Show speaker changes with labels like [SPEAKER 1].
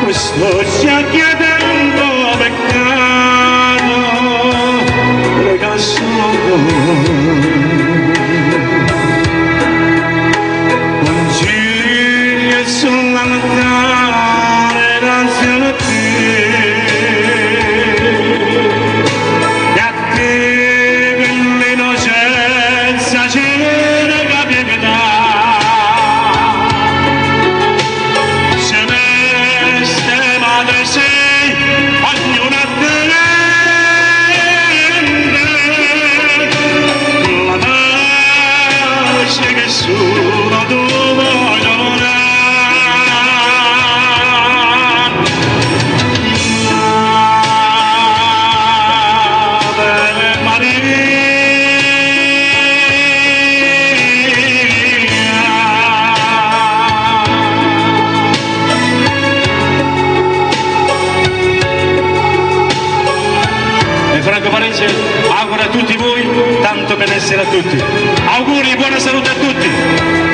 [SPEAKER 1] Questo sia chiedendo peccato le canzoni consigli sull'altare davanti a te e a te quell'innocenza ci rega pietà. Nessuno tu vuoi Ave Maria. E Franco Parese augura a tutti voi tanto benessere a tutti. Auguri, buona salute a tutti.